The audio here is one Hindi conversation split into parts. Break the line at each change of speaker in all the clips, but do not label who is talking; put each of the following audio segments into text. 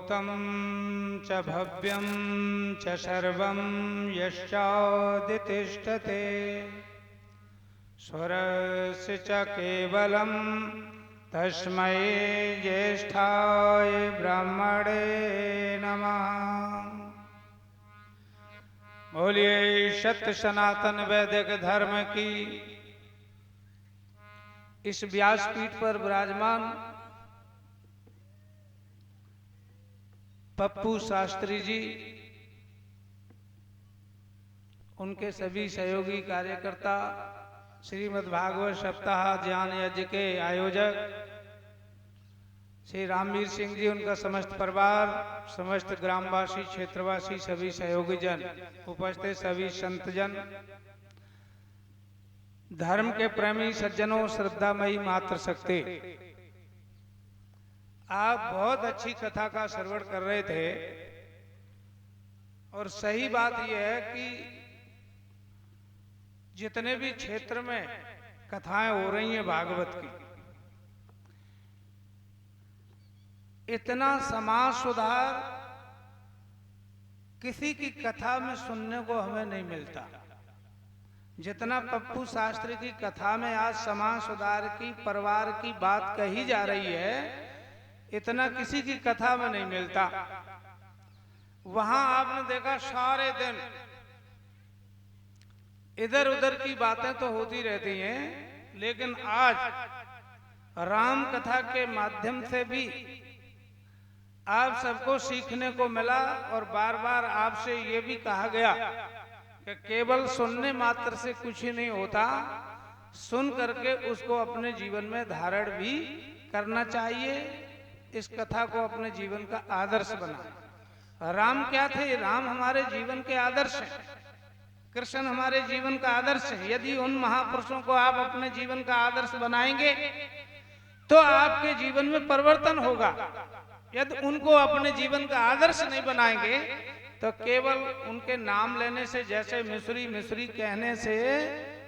भूतं च भव्यं च सर्वं यश्चादितिष्ठते स्वरस्य च केवलं तस्मै ज्येष्ठाय ब्रह्मणे नमः। बोलिए सत्य सनातन वैदिक धर्म की। इस व्यासपीठ पर विराजमान पप्पू शास्त्री जी, उनके सभी सहयोगी कार्यकर्ता, श्रीमद् भागवत सप्ताह ज्ञान यज्ञ के आयोजक श्री रामवीर सिंह जी, उनका समस्त परिवार, समस्त ग्रामवासी, क्षेत्रवासी, सभी सहयोगी जन, उपस्थित सभी संतजन, धर्म के प्रेमी सज्जनों, श्रद्धामयी मात्र शक्ति, आप बहुत अच्छी कथा का श्रवण कर रहे थे। और सही बात यह है कि जितने भी क्षेत्र में कथाएं हो रही हैं भागवत की, इतना समाज सुधार किसी की कथा में सुनने को हमें नहीं मिलता जितना पप्पू शास्त्री की कथा में आज समाज सुधार की, परिवार की बात कही जा रही है, इतना किसी की कथा में नहीं मिलता। वहां आपने देखा सारे दिन इधर उधर की बातें तो होती रहती हैं, लेकिन आज राम कथा के माध्यम से भी आप सबको सीखने को मिला। और बार बार आपसे ये भी कहा गया कि केवल सुनने मात्र से कुछ ही नहीं होता, सुन करके उसको अपने जीवन में धारण भी करना चाहिए। इस कथा को अपने जीवन का आदर्श बनाए। राम क्या थे? राम हमारे जीवन के आदर्श हैं। कृष्ण हमारे जीवन का आदर्श है। यदि उन महापुरुषों को आप अपने जीवन का आदर्श बनाएंगे तो आपके जीवन में परिवर्तन होगा। यदि उनको अपने जीवन का आदर्श नहीं बनाएंगे तो केवल उनके नाम लेने से, जैसे मिश्री मिश्री कहने से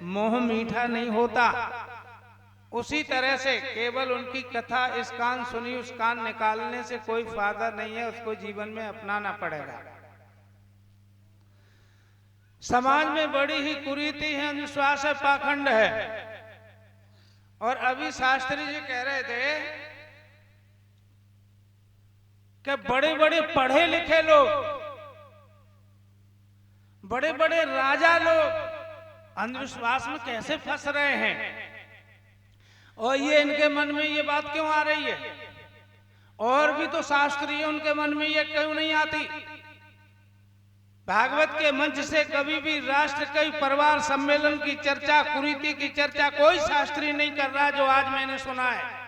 मोह मीठा नहीं होता, उसी तरह से केवल उनकी कथा इस कान सुनी उस कान निकालने से कोई फायदा नहीं है, उसको जीवन में अपनाना पड़ेगा। समाज में बड़ी ही कुरीति है, अंधविश्वास है, पाखंड है। और अभी शास्त्री जी कह रहे थे कि बड़े बड़े पढ़े लिखे लोग, बड़े बड़े राजा लोग अंधविश्वास में कैसे फंस रहे हैं, और ये इनके मन में ये बात क्यों आ रही है? और भी तो शास्त्री है, उनके मन में ये क्यों नहीं आती? भागवत के मंच से कभी भी राष्ट्र के परिवार सम्मेलन की चर्चा, कुरीति की चर्चा कोई शास्त्री नहीं कर रहा, जो आज मैंने सुना है।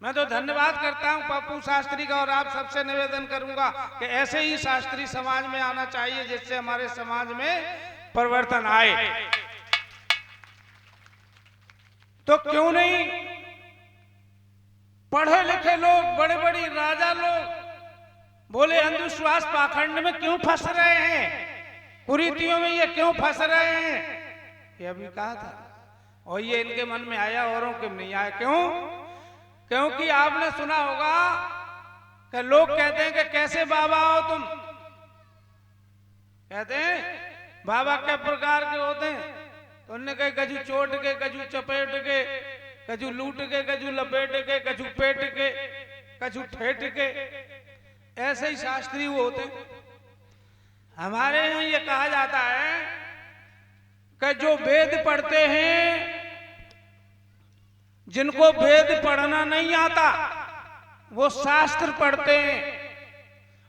मैं तो धन्यवाद करता हूं पप्पू शास्त्री का, और आप सबसे निवेदन करूंगा कि ऐसे ही शास्त्री समाज में आना चाहिए, जिससे हमारे समाज में परिवर्तन आए। तो क्यों नहीं पढ़े लिखे लोग, बड़े बड़े राजा लोग बोले अंधविश्वास पाखंड में क्यों फंस रहे हैं, कुरीतियों में ये क्यों फंस रहे हैं? ये अभी कहा था, और ये इनके मन में आया, औरों के नहीं आया। क्यों? क्योंकि आपने सुना होगा कि लोग कहते हैं कि कैसे बाबा हो तुम, कहते हैं बाबा के प्रकार के होते हैं। तो उन्होंने कहा कजू चोट के, कजू चपेट के, कजू लूट के, कजू लपेट के, कजू पेट के, कजू ठेठ के, ऐसे ही शास्त्री वो होते। हमारे यहाँ ये कहा जाता है कि जो वेद पढ़ते हैं, जिनको वेद पढ़ना नहीं आता वो शास्त्र पढ़ते हैं,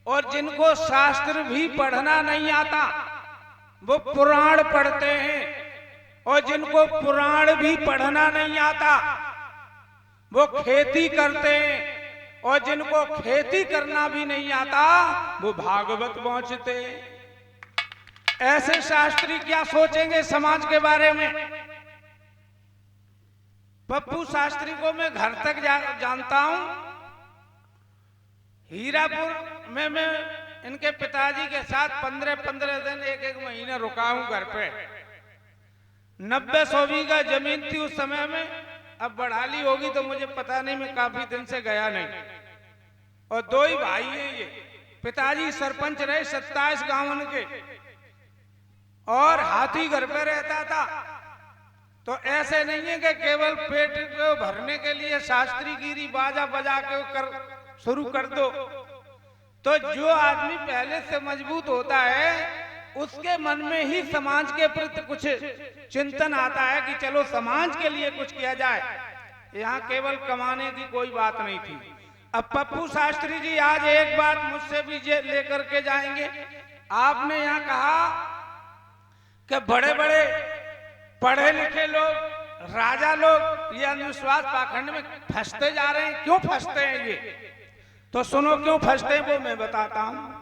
और जिनको शास्त्र भी पढ़ना नहीं आता वो पुराण पढ़ते हैं, और जिनको पुराण भी पढ़ना नहीं आता वो खेती करते हैं, और जिनको खेती करना भी नहीं आता वो भागवत पहुंचते। ऐसे शास्त्री क्या सोचेंगे समाज के बारे में? पप्पू शास्त्री को मैं घर तक जानता हूं। हीरापुर में मैं इनके पिताजी के साथ 15-15 दिन, एक महीना रुका हूं घर पे। 90-100 बीघा जमीन थी उस समय में, अब बढ़ा ली होगी तो मुझे पता नहीं, मैं काफी दिन से गया नहीं। और दो ही भाई हैं ये। पिताजी सरपंच रहे 27 गांवन के, और हाथी घर पे रहता था। तो ऐसे नहीं है कि केवल पेट को भरने के लिए शास्त्री गिरी बाजा बजा के शुरू कर दो। तो जो आदमी पहले से मजबूत होता है उसके मन में ही समाज के प्रति कुछ चिंतन आता है कि चलो समाज के लिए कुछ किया जाए। यहाँ केवल कमाने की कोई बात नहीं थी। अब पप्पू शास्त्री जी आज एक बात मुझसे भी लेकर के जाएंगे। आपने यहाँ कहा कि बड़े बड़े पढ़े लिखे लोग, राजा लोग ये अंधविश्वास पाखंड में फंसते जा रहे हैं। क्यों फंसते हैं ये? तो सुनो क्यों फंसते हैं वो मैं बताता हूं।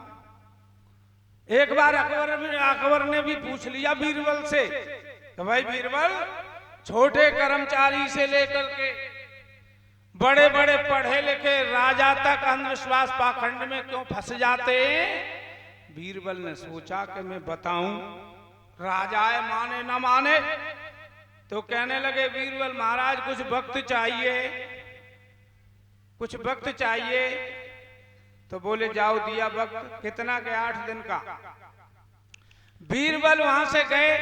एक बार अकबर ने भी पूछ लिया बीरबल से कि भाई बीरबल, छोटे कर्मचारी से लेकर के बड़े बड़े पढ़े लिखे राजा तक अंधविश्वास पाखंड में क्यों फंस जाते हैं? बीरबल ने सोचा कि मैं बताऊं, राजाए माने न माने। तो कहने लगे बीरबल महाराज कुछ वक्त चाहिए, कुछ वक्त चाहिए। तो बोले जाओ दिया वक्त। कितना के? 8 दिन का। बीरबल वहां से गए,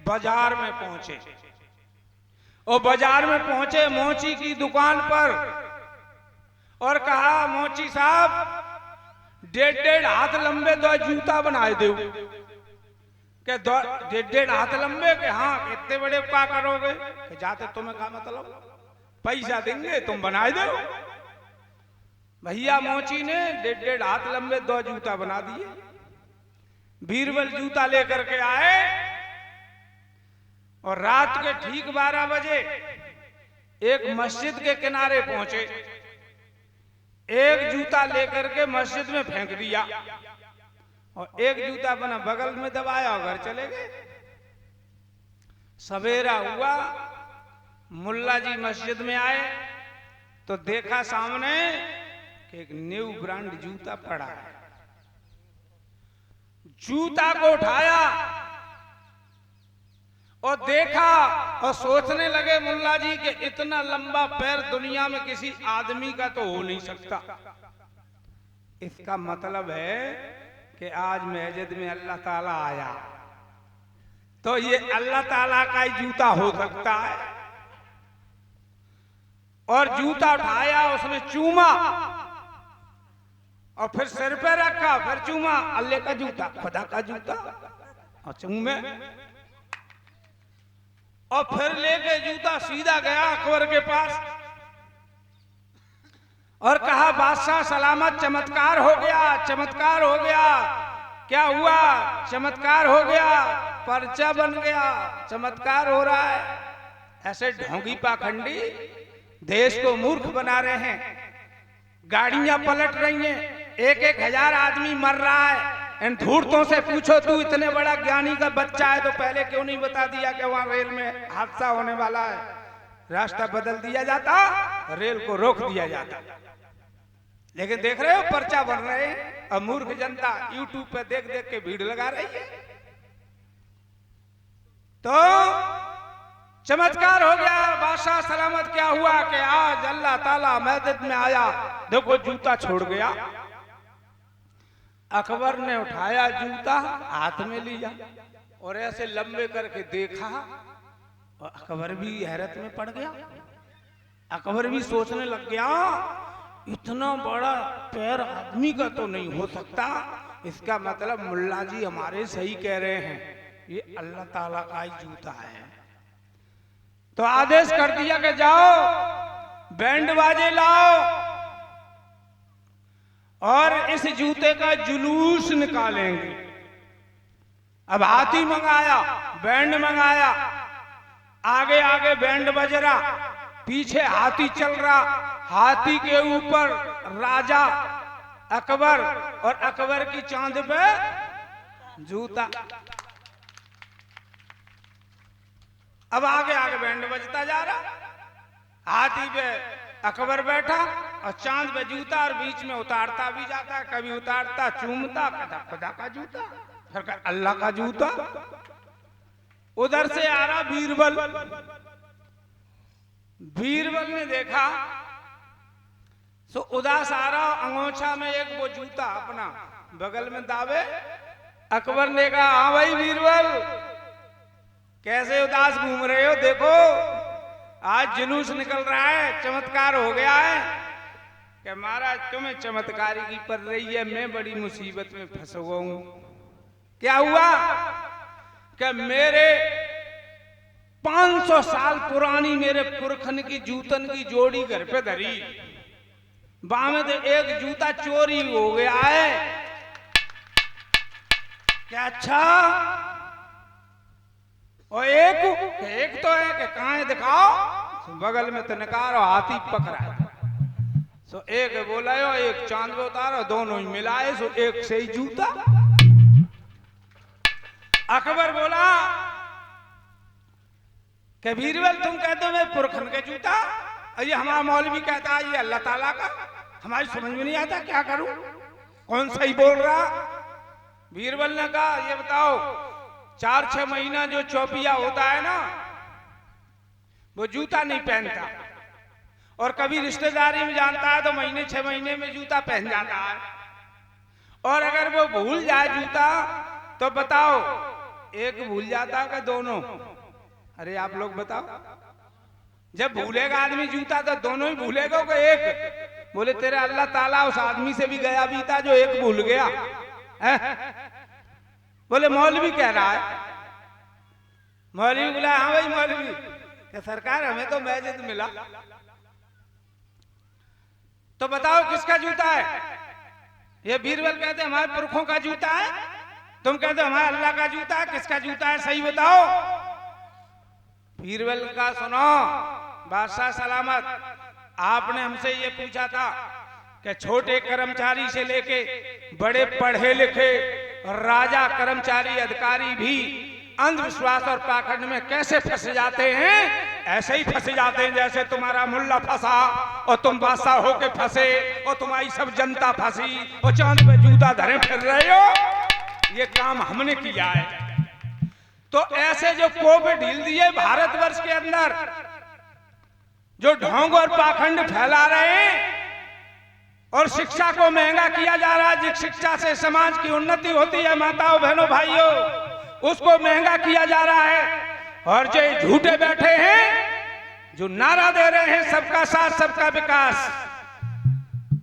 बाजार में पहुंचे, और बाजार में पहुंचे मोची की दुकान पर, और कहा मोची साहब 1.5 हाथ लंबे 2 जूता बनाए दो। क्या 1.5 हाथ लंबे के? हाँ। इतने बड़े क्या करोगे? कि जाते तुम्हें क्या मतलब, पैसा देंगे तुम बनाए दो। भैया मोची ने 1.5 हाथ लंबे 2 जूता बना दिए। बीरबल जूता लेकर के आए, और रात के ठीक 12 बजे एक मस्जिद के किनारे पहुंचे। एक जूता लेकर के मस्जिद में फेंक दिया, और एक जूता अपना बगल में दबाया और घर चले गए। सवेरा हुआ, मुल्ला जी मस्जिद में आए तो देखा सामने कि एक न्यू ब्रांड जूता पड़ा है। जूता को उठाया और देखा, और सोचने लगे मुल्ला जी कि इतना लंबा पैर दुनिया में किसी आदमी का तो हो नहीं सकता। इसका मतलब है कि आज मस्जिद में अल्लाह ताला आया, तो ये अल्लाह ताला का ही जूता हो सकता है। और जूता उठाया, उसने चूमा, और फिर सिर पे रखा, फिर चूमा। अल्लाह का जूता, खुदा का जूता, और चूमे, और फिर लेके जूता सीधा गया अकबर के पास, और कहा बादशाह सलामत, चमत्कार हो गया, चमत्कार हो गया। क्या हुआ? चमत्कार हो गया, पर्चा बन गया, चमत्कार हो रहा है। ऐसे ढोंगी पाखंडी देश को मूर्ख बना रहे हैं। गाड़ियां पलट रही हैं, 1-1 हजार आदमी मर रहा है। इन धूर्तों से पूछो, तू इतने बड़ा ज्ञानी का बच्चा है तो पहले क्यों नहीं बता दिया कि वहां रेल में हादसा होने वाला है? रास्ता बदल दिया जाता, रेल को रोक दिया जाता। लेकिन देख रहे हो पर्चा बन रहे हैं, और मूर्ख जनता यूट्यूब पे देख देख के भीड़ लगा रही है। तो चमत्कार हो गया, बादशाह सलामत। क्या हुआ कि आज अल्लाह ताला मस्जिद में आया, देखो जूता छोड़ गया। अकबर ने उठाया जूता, हाथ में लिया और ऐसे लंबे करके देखा, और अकबर भी हैरत में पड़ गया। अकबर भी सोचने लग गया, इतना बड़ा पैर आदमी का तो नहीं हो सकता। इसका मतलब मुल्ला जी हमारे सही कह रहे हैं, ये अल्लाह ताला का ही जूता है। तो आदेश कर दिया कि जाओ बैंड बाजे लाओ और इस जूते का जुलूस निकालेंगे। अब हाथी मंगाया, बैंड मंगाया, आगे आगे बैंड बज रहा, पीछे हाथी चल रहा। हाथी के ऊपर राजा अकबर और अकबर की चांद पे जूता। अब आगे आगे बैंड बजता जा रहा, हाथी पे अकबर बैठा और चांद पे जूता, और बीच में उतारता भी जाता, कभी उतारता चूमता, कदा खुदा का जूता, फिर अल्लाह का जूता। उधर से आ रहा बीरबल। बीरबल ने देखा सो उदास आ रहा, अंगोछा में एक वो जूता अपना बगल में दावे। अकबर ने कहा, हाँ भाई बीरबल, कैसे उदास घूम रहे हो? देखो आज जुलूस निकल रहा है, चमत्कार हो गया है। कि महाराज तुम्हें चमत्कारी की पड़ रही है, मैं बड़ी मुसीबत में फंस हुआ हूं। क्या हुआ? कि मेरे 500 साल पुरानी मेरे पुरखन की जूतन की जोड़ी घर पे धरी, बामे तो एक जूता चोरी हो गया है। क्या? अच्छा, और एक तो है कि कहाँ है दिखाओ। बगल में तो निकारो, हाथी पकड़ा है। सो एक बोला हो, एक चांद में उतारो, दोनों ही मिलाए, सो एक से ही जूता। अकबर बोला कि बीरबल तुम कहते हो मैं पुरखन का जूता, ये हमारा मौलवी कहता है ये अल्लाह ताला का, हमारी समझ में नहीं आता, क्या करूं? कौन सही बोल रहा? बीरबल ने कहा, ये बताओ 4-6 महीना जो चौपिया होता है ना, वो जूता नहीं पहनता, और कभी रिश्तेदारी में जानता है तो महीने 6 महीने में जूता पहन जाता है। और अगर वो भूल जाए जूता तो बताओ एक भूल जाता है कि दोनों? अरे आप लोग बताओ, जब भूलेगा आदमी जूता तो दोनों ही भूलेगा कि एक? बोले तेरे अल्लाह ताला उस आदमी से भी गया भी था जो एक भूल गया है? बोले मौलवी कह रहा है। मौलवी बोला, हाँ भाई मौलवी, कि सरकार हमें तो मैजिद मिला, तो बताओ किसका जूता है? ये बीरबल कहते हमारे पुरखों का जूता है, तुम कहते हो हमारे अल्लाह का जूता है, किसका जूता है सही बताओ? बीरबल का सुनो बादशाह सलामत, आपने हमसे ये पूछा था कि छोटे कर्मचारी से लेके बड़े पढ़े लिखे राजा कर्मचारी अधिकारी भी अंधविश्वास और पाखंड में कैसे फंस जाते हैं? ऐसे ही फंस जाते हैं जैसे तुम्हारा मुल्ला फंसा और तुम बादशाह होके फंसे और तुम्हारी सब जनता फंसी और चांद पे जूता धरे फिर रहे हो। ये काम हमने किया है। तो ऐसे जो कोप ढील दिए भारतवर्ष के अंदर, जो ढोंग और पाखंड फैला रहे हैं और शिक्षा को महंगा किया जा रहा है, जिस शिक्षा से समाज की उन्नति होती है माताओं बहनों भाइयों, उसको महंगा किया जा रहा है। और जो झूठे बैठे हैं, जो नारा दे रहे हैं सबका साथ सबका विकास,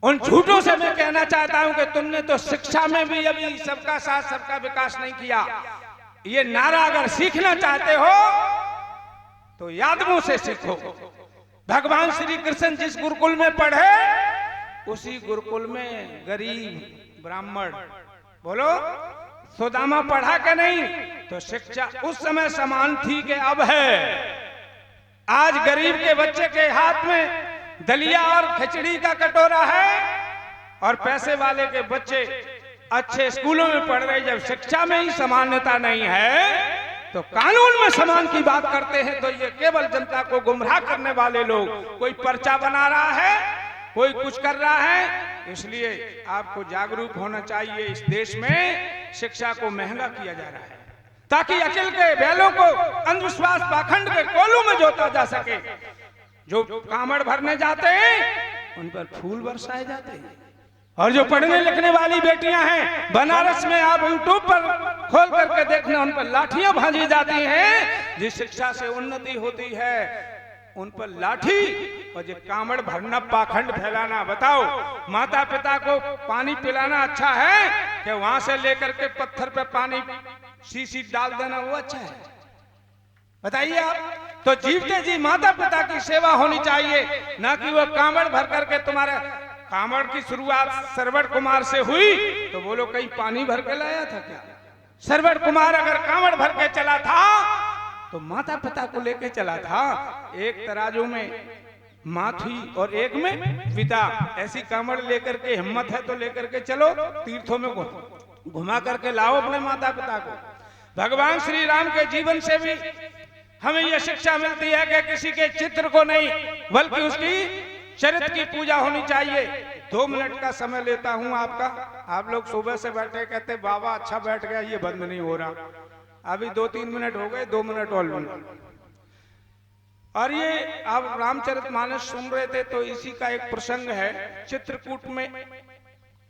उन झूठों से मैं कहना चाहता हूं कि तुमने तो शिक्षा में भी अभी सबका साथ सबका विकास नहीं किया। ये नारा अगर सीखना चाहते हो तो यादवों से सीखो। भगवान श्री कृष्ण जिस गुरुकुल में पढ़े उसी गुरुकुल में गरीब ब्राह्मण, बोलो सुदामा पढ़ा के नहीं? तो शिक्षा उस समय समान थी कि अब है। आज गरीब के बच्चे के हाथ में दलिया और खिचड़ी का कटोरा है और पैसे वाले के बच्चे अच्छे स्कूलों में पढ़ रहे। जब शिक्षा में ही समानता नहीं है तो कानून में समान की बात करते हैं। तो ये केवल जनता को गुमराह करने वाले लोग, कोई पर्चा बना रहा है, कोई कुछ कर रहा है। इसलिए आपको जागरूक होना चाहिए। इस देश में शिक्षा को महंगा किया जा रहा है ताकि अकिल के बैलों को अंधविश्वास पाखंड के कोलू में जोता जा सके। जो कामड़ भरने जाते हैं उन पर फूल बरसाए जाते हैं, और जो पढ़ने लिखने वाली बेटियां हैं बनारस में, आप यूट्यूब पर खोल करके देखना, उन पर लाठियां भांजी जाती हैं। जिस शिक्षा से उन्नति होती है उन पर लाठी, और जो कामड़ भरना पाखंड फैलाना। बताओ माता पिता को पानी पिलाना अच्छा है कि वहां से लेकर के पत्थर पे पानी शीशी डाल देना वो अच्छा है? बताइए आप। तो जीवते जी माता पिता की सेवा होनी चाहिए, ना कि वो कामड़ भर करके। तुम्हारे कामड़ की शुरुआत सरवण कुमार से हुई तो बोलो कहीं पानी भर के लाया था क्या? सरवण कुमार अगर कामड़ भर के चला था तो माता पिता को लेके चला था। एक तराजू में माँ थी और एक में पिता। ऐसी कामड़ लेकर के हिम्मत है तो लेकर के चलो, तीर्थों में घुमा करके लाओ अपने माता पिता को। भगवान श्री राम के जीवन से भी हमें यह शिक्षा मिलती है कि किसी के चित्र को नहीं बल्कि उसकी चरित्र की पूजा होनी चाहिए। 2 मिनट का समय लेता हूं आपका। आप लोग सुबह से बैठे कहते बाबा अच्छा बैठ गया, ये बंद नहीं हो रहा। अभी 2-3 मिनट हो गए, 2 मिनट और। और ये आप रामचरितमानस सुन रहे थे तो इसी का एक प्रसंग है। चित्रकूट में